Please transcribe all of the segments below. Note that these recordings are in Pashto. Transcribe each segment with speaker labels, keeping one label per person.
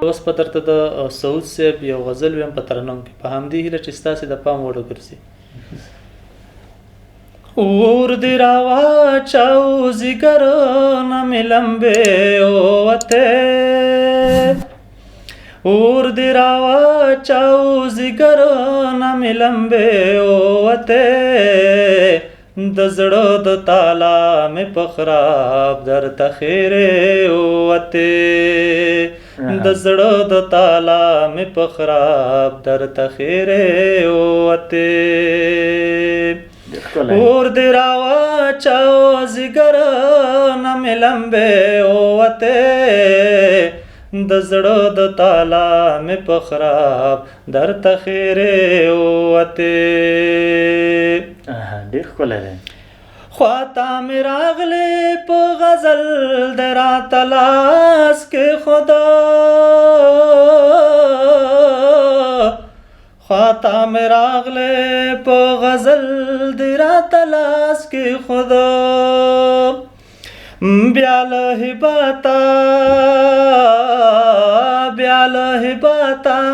Speaker 1: اوس په درته د سعود صاحب یو غزل ویم په ترنم کې په همدې هیله چې ستاسې د پام وړ وګرځي. اور دی راواچاو ځیګرونه مې لمبې ووتې، اور دی راواچاو ځیګرونه مې لمبې ووتې، د زړه د تالا مې په خراب درته خیرې ووتې، د زړه د تالا مې په خراب درته خیرې ووتې. اور دی راواچاو ځیګرونه مې لمبې ووتې، د زړه د تالا مې په خراب درته خیرې ووتې.
Speaker 2: ډېر ښکلی دی.
Speaker 1: خواته مې راغلې په غزل د راته لاس کېښوده، خواته مې راغلې په غزل د راته لاس کېښوده، بیا له هبته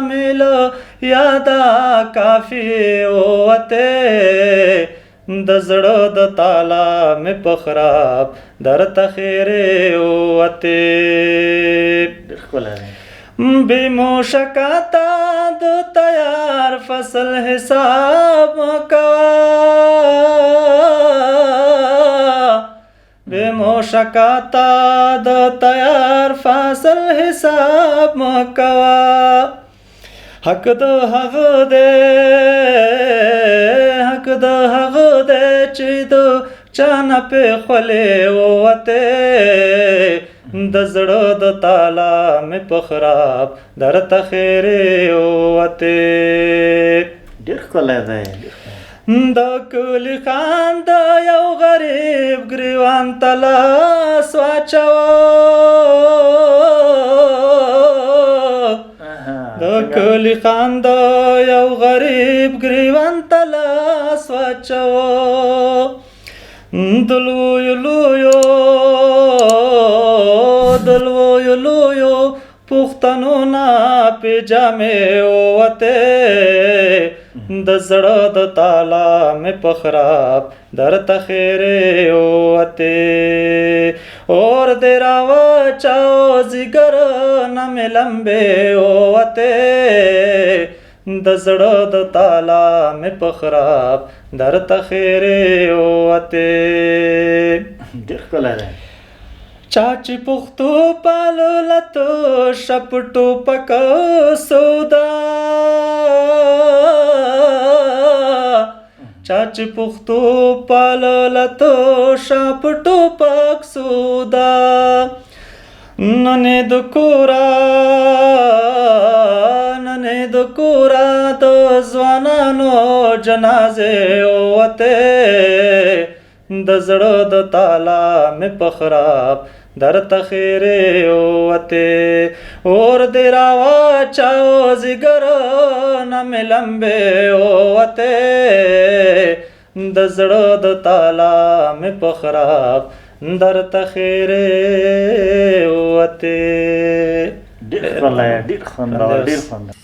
Speaker 1: مې له یاده کافي ووتې، د زړه د تالا مې په خراب درته خیرې ووتې. بې موشکاته د تیار فصل حساب مه کوه، بې موشکاته د تیار فصل حساب مه کوه، حق د هغه دی چې د چا نه پې خولې ووتې، د زړه د تالا مې په خراب درته خیرې ووتې.
Speaker 2: ډېر ښکلی دی.
Speaker 1: د کلي خان د یو غریب ګریوان ته لاس واچوه، د کلي خان د یو غریب ګریوان ته لاس واچوه، د لویو لویو پښتنو نه پې جامې ووتې، د زړه د تالا مې په خراب درته خیرې ووتې. اور دی راواچاو ځیګرونه مې لمبې ووتې، د زړه د تالا مې په خراب درته خیرې ووتې.
Speaker 2: ډېر ښکلی دی.
Speaker 1: چا چې پښتو پالله تشه په ټوپک سودا، چا چې پښتو پالله تشه په ټوپک سودا، نن یې د کوره د ځوانانو جنازې ووتې، د زړه د تالا مې په خراب درته خیرې ووتې. اور دی راواچاو ځیګرونه مې لمبې ووتې، د زړه د تالا مې په خراب درته خیرې ووتې.
Speaker 2: ډېر ښکلی، ډېر خوندور، ډېر خوندور.